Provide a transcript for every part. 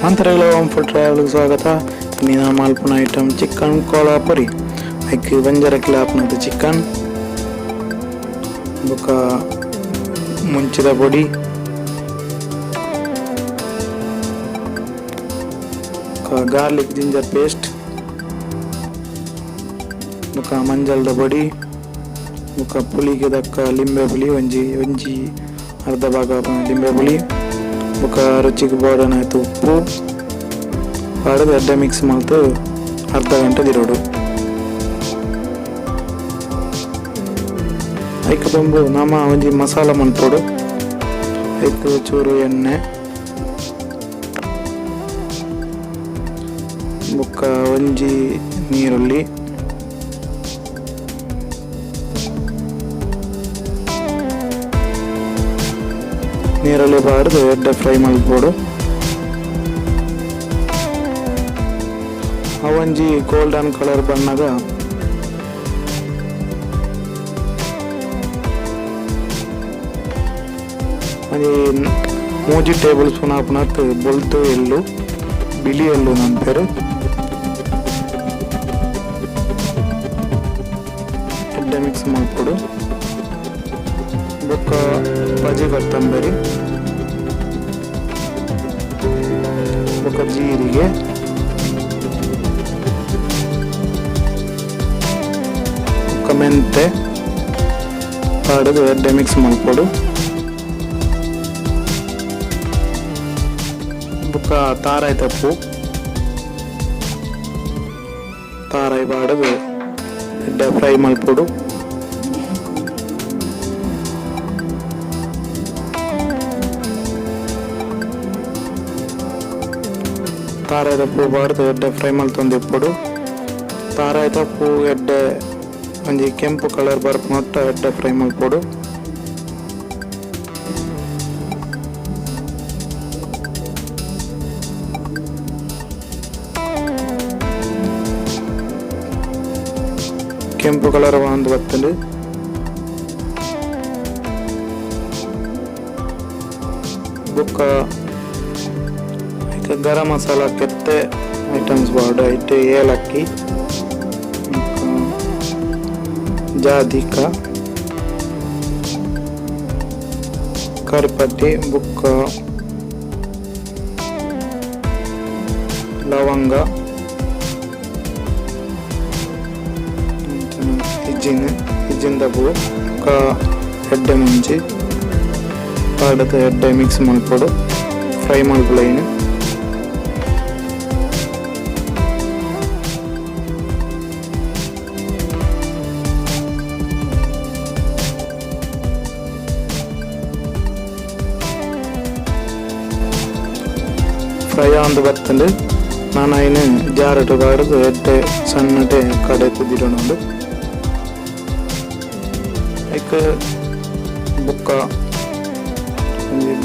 Hello, for travel Sagata, Nina Malpun item chicken Kolhapuri. I give Venjara clap of the chicken Buka Munchida body garlic ginger paste Buka manjal the body Buka puli kedaka limbe puli vanji arda baga limbe puli Buka ರುಚಿಗೆ ಬೋಡನ ಆಯಿತು ಉಪ್ಪು ಪಾಡದು ಎಡ್ಡೆ mix ಮಾಡ್ತು ಅರ್ಧ ಗಂಟೆ ದಿರೋಡು hike bamboo ನಮ್ಮ ಒಂಜಿ masala ಮನ್ಪೋಡು hike ಚೂರು ಎಣ್ಣೆ ಬುಕ್ಕ ಒಂಜಿ ನೀರುಳ್ಳಿ ನೀರಲ್ಲಿ ಬಾಡ್ದು ಎಡ್ಡೆ ಫ್ರೈ ಮಾಡ್ಬೋದು ಅವಂಜಿ ಗೋಲ್ಡನ್ ಕಲರ್ ಬಣ್ಣಗ ಅದು 3 ಟೇಬಲ್ ಸ್ಪೂನ್ ಹಾಪುನತ್ತು ಬೊಲ್ತು ಎಳ್ಳು ಬಿಳಿ ಎಳ್ಳು ನನ್ನ ಪೇರು ಎಡ್ಡೆ ಮಿಕ್ಸ್ ಮಾಡ್ಕೊಡು ಬೊಕ್ಕ ಬಜಿ ಕೊತ್ತಂಬರಿ ಬೊಕ್ಕ ಜೀರಿಗೆ ಬೊಕ್ಕ ಮೆಂತೆ ಪಾಡದು ಎಡ್ಡೆ ಮಿಕ್ಸ್ ಮಾಡ್ಕೊಡು ಬೊಕ್ಕ ತಾರಾಯಿ ತಪ್ಪು ತಾರಾಯಿ ಪಾಡದು ಎಡ್ಡೆ ಫ್ರೈ ಮಾಡ್ಕೊಡು ತಾರಾಯಿ ತಪ್ಪು ಬಾಡ್ದು ಎಡ್ಡೆ ಫ್ರೈ ಮಾಡ್ತಂದು ಇಪ್ಪಡು ತಾರಾಯಿ ತಪ್ಪು ಎಡ್ಡೆ ಒಂಜಿ ಕೆಂಪು ಕಲರ್ ಬರ್ಪ್ ಮಟ್ಟ ಎಡ್ಡೆ ಫ್ರೈ ಮಾಡ್ಕೊಡು ಕೆಂಪು ಕಲರ್ ಒಂದು ಬರ್ತದೆ ಬುಕ್ಕ ಗರಂ ಮಸಾಲ ಕೆತ್ತೆ ಐಟಮ್ಸ್ ಬಾರ್ಡು ಐಟೆ ಏಲಕ್ಕಿ ಜಾದಿಕ ಕರಿಪಟ್ಟಿ ಬುಕ್ಕ ಲವಂಗ ಹಿಜ್ಜಿನ ಪೂ ಬುಕ್ಕ ಎಡ್ಡೆ ಮುಂಚಿ ಪಾಡದ ಎಡ್ಡೆ ಮಿಕ್ಸ್ ಮಾಡ್ಕೊಡು ಫ್ರೈ ಮಾಡ್ಕೊಳ್ಳೇನು ಫ್ರೈ ಒಂದು ಬರ್ತಂಡು ನಾನು ಐನು ಜಾರಟು ಕಾಡ್ದು ಎಡ್ಡೆ ಸಣ್ಣಟೆ ಕಡೆ ಕುದಿರೋಣು ಐಕ್ ಬುಕ್ಕ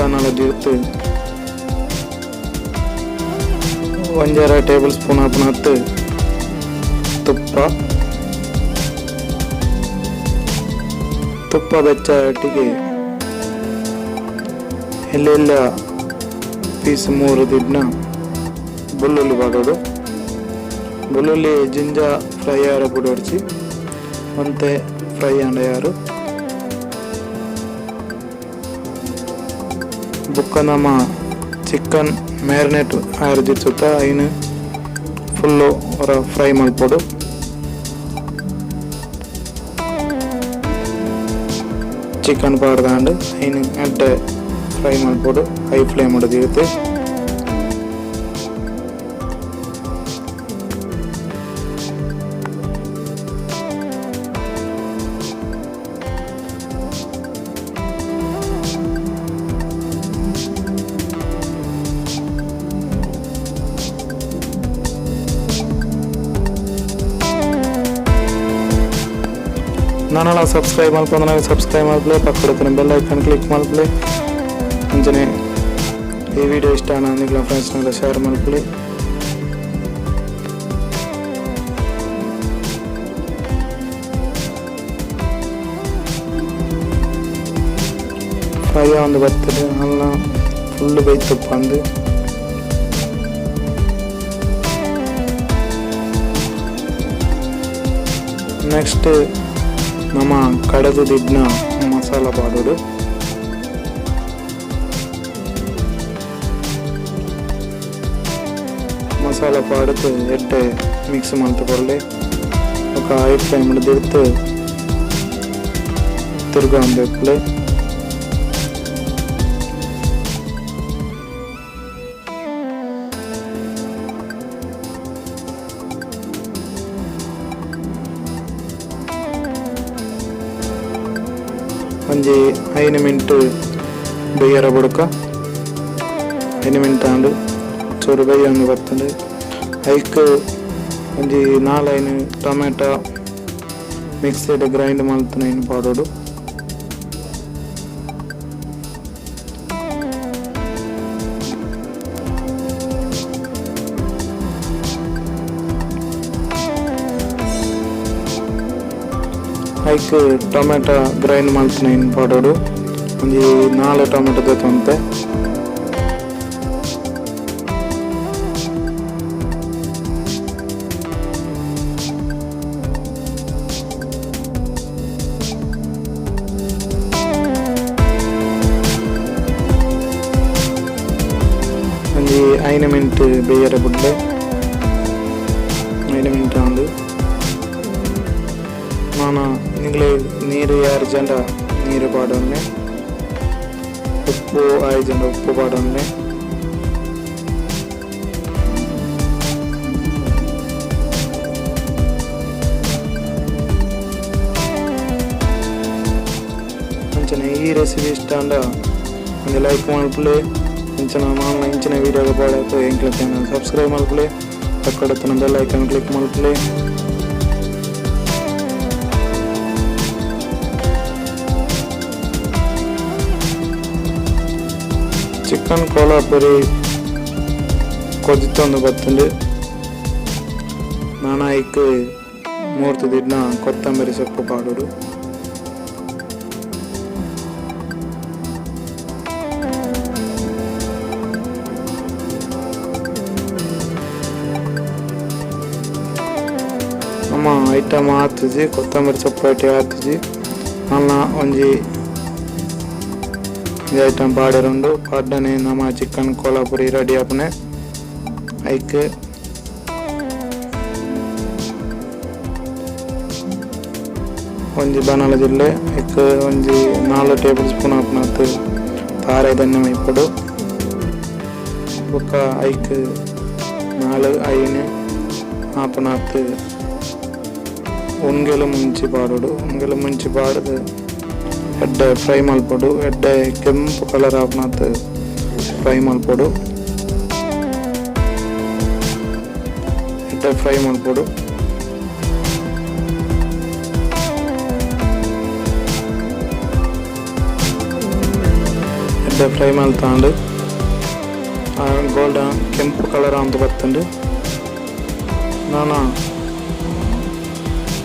ಬನ್ನಲದ್ದು ಇರ್ತು ಒಂಜರ ಟೇಬಲ್ ಸ್ಪೂನ್ ಹಾಪುನತ್ತು ತುಪ್ಪ ಬೆಚ್ಚ ಒಟ್ಟಿಗೆ ಎಲ್ಲೆಲ್ಲ ಪೀಸ್ 3 ದಿನ ಬೆಳ್ಳುಳ್ಳಿ ಬಾಡೋಡು ಬೆಳ್ಳುಳ್ಳಿ ಜಿಂಜ ಫ್ರೈ ಆರ ಬುಡೋಡ್ಚಿ ಒಂತೆ ಫ್ರೈ ಅಂಡ ಯಾರು ಬುಕ್ಕ ನಮ್ಮ ಚಿಕನ್ ಮ್ಯಾರಿನೇಟ್ ಆಯ್ರದಿರ್ಸುತ್ತ ಐನು ಫುಲ್ಲು ಹೊರ ಫ್ರೈ ಮಾಡ್ಬೋದು ಚಿಕನ್ ಪಾಡ್ದಾಂಡು ಐನು ಅಡ್ಡೆ ಫ್ರೈ ಮಾಡ್ಬೋದು ಹೈ ಫ್ಲೇಮ್ ಹೊಡೆದಿರುತ್ತೆ ನಾನೆಲ್ಲ ಸಬ್ಸ್ಕ್ರೈಬ್ ಮಾಡ್ಕೊಂಡು ಸಬ್ಸ್ಕ್ರೈಬ್ ಮಾಡ್ಕೊಳ್ಳಿ ಪಕ್ಕದ ಬೆಲ್ ಐಕಾನ್ ಕ್ಲಿಕ್ ಮಾಡ್ಕೊಳ್ಳಿ ಅಂಚನೆ ಈ ವಿಡಿಯೋ ಇಷ್ಟ ನಿಮ್ಮ ಫ್ರೆಂಡ್ಸ್ನೆಲ್ಲ ಶೇರ್ ಮಾಡ್ಕೊಳ್ಳಿ ಫ್ರೈ ಒಂದು ಬರ್ತದೆ ಅಲ್ಲ ಫುಲ್ಲು ಬೈತಪ್ಪ ಅಂದು ನೆಕ್ಸ್ಟ್ ನಮ್ಮ ಕಡೆದಿದ್ನ ಮಸಾಲ ಪಾಡೋದು. ಮಸಾಲ ಪಾಡದು ಎಡ್ಡೆ ಮಿಕ್ಸ್ ಮಾಡ್ತಕೊಳ್ಳಿ. ఒక 5 ಮಿನಿಟ್ ಇಡ್ತು ತಿರ್ಗಾಂಬೇಕು. ಒಂಜಿ 5 ಮಿನಿಟ್ ಬೇಯರ ಬುಡಕ 5 ಮಿನಿಟ್ ಆಂಡು ಚೂರು ಬೇಯೊಂದು ಬರ್ತದೆ. ಐಕ್ ಒಂಜಿ 4 ಟೊಮೆಟೊ ಮಿಕ್ಸಿಡ್ ಗ್ರೈಂಡ್ ಮಾಡ್ತಾನೆ ಪಾಡೋಡು. ಐಕ್ ಟೊಮೆಟೊ ಗ್ರೈಂಡ್ ಮಾಡ್ತಾನೆ ಪಾಡೋಡು. ಒಂಜಿ 4 ಟೊಮೆಟೊ ತೊಂತೆ. ಒಂಜಿ 5 ಮಿನಿಟ್ ಬೇಯರ ಬುಡ್ಡೆ 5 ಮಿನಿಟ್ ಆಂದು ನಾನು ನಿಂಗ್ಲೆ ನೀರು 2 ಜಂಡ ನೀರು ಪಾಡೊನ್ನೆ. ಉಪ್ಪು 5 ಜಂಡ ಉಪ್ಪು ಪಾಡೊನ್ನೆ. ಅಂಚನೆ ಈ ರೆಸಿಪಿ ಇಷ್ಟ ಅಂದ ಒಂದು ಲೈಕ್ ಮಾಡ್ಕೊಳ್ಳಿ. ಇಂಚಿನ ಮಾಮೂಲು ಇಂಚಿನ ವೀಡಿಯೋಗೆ ಪಾಡೋದು ಎಂಕ್ಲ ಚಾನಲ್ ಸಬ್ಸ್ಕ್ರೈಬ್ ಮಾಡ್ಕೊಳ್ಳಿ. ಪಕ್ಕದ ಬೆಲ್ ಐಕಾನ್ ಕ್ಲಿಕ್ ಮಾಡ್ಕೊಳ್ಳಿ. ಚಿಕನ್ ಕೋಲ್ಹಾಪುರಿ ಕೊದ್ದಿತ್ತೊಂದು ಬರ್ತಂಡು. ನಾನು ಐಕ್ 3 ದಿನ ಕೊತ್ತಂಬರಿ ಸೊಪ್ಪು ಪಾಡೋಡು. ನಮ್ಮ ಐಟಮ್ ಹಾಕ್ತಿದ್ವಿ ಕೊತ್ತಂಬರಿ ಸೊಪ್ಪು ಐಟಮ್ ಹಾಕ್ತಿದ್ವಿ. ನನ್ನ ಒಂಜಿ ಐಟಮ್ ಪಾಡಿರುಂಡು ಪಾಡ್ಡನೆ ನಮ್ಮ ಚಿಕನ್ ಕೋಲ್ಹಾಪುರಿ ರೆಡಿ ಆಪನೆ. ಐಕ್ ಒಂಜಿ ಬನಾಲ ಜಿಲ್ಲೆ ಐಕ್ ಒಂಜಿ 4 ಟೇಬಲ್ ಸ್ಪೂನ್ ಆಪನತ್ತು ತಾರೆ ಧನ್ಯ ಮೈಪಡು. ಬೊಕ್ಕ ಐಕ್ 4 ಐನೆ ಆಪನತ್ತು ಉಣ್ಗೆಲು ಮುಂಚಿ ಪಾಡೋಡು. ಉಣ್ಗೆಲು ಮುಂಚಿ ಪಾಡದು ಎಡ್ಡೆ ಫ್ರೈ ಮಲ್ಪಡು. ಎಡ್ಡೆ ಕೆಂಪು ಕಲರ್ ಆಪನತ್ತು ಫ್ರೈ ಮಲ್ಪಡು. ಎಡ್ಡೆ ಫ್ರೈ ಮಲ್ಪಡು. ಎಡ್ಡೆ ಫ್ರೈ ಮಲ್ತಾಂಡು ಗೋಲ್ಡನ್ ಕೆಂಪು ಕಲರ್ ಅಂತ ಬರ್ತಂಡು. ನಾನು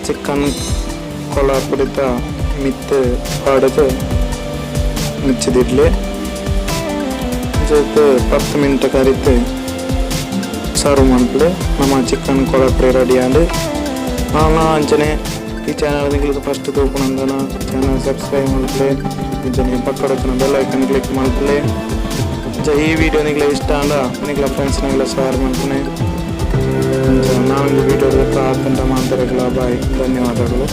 ಚಿಕನ್ ಕೋಲ್ಹಾಪುರಿತ ಮಿತ್ತು ಪಾಡದು ಮುಚ್ಚಿದಿಡ್ಲಿ. ಜೊತೆ 10 ಮಿನಿಟ್ ಕರಿತು ಸರ್ವ್ ಮಾಡ್ಬಿಡು. ನಮ್ಮ ಚಿಕನ್ ಕೋಲ್ಹಾಪುರಿ ರೆಡಿ ಆಂಡು. ನಾನು ಅಂಚನೆ ಈ ಚಾನಲ್ ನಿಂಗೆ ಫಸ್ಟ್ ತೋಪುನಂದನ ಚಾನಲ್ ಸಬ್ಸ್ಕ್ರೈಬ್ ಮಾಡ್ಕೊಳ್ಳಿ. ಅಂಚನೆ ಪಕ್ಕದ ಬೆಲ್ ಐಕನ್ ಕ್ಲಿಕ್ ಮಾಡ್ಕೊಳ್ಳಿ. ಈ ವಿಡಿಯೋ ನಿಂಗೆ ಇಷ್ಟ ಅಂದ ನಿಂಗೆ ಫ್ರೆಂಡ್ಸ್ನೆಲ್ಲ ಶೇರ್ ಮಾಡ್ತೀನಿ. ನಾವು ಈ ವಿಡಿಯೋ ಹಾಕಂತ ಮಾತಾಡಲ್ಲ. ಬಾಯ್, ಧನ್ಯವಾದಗಳು.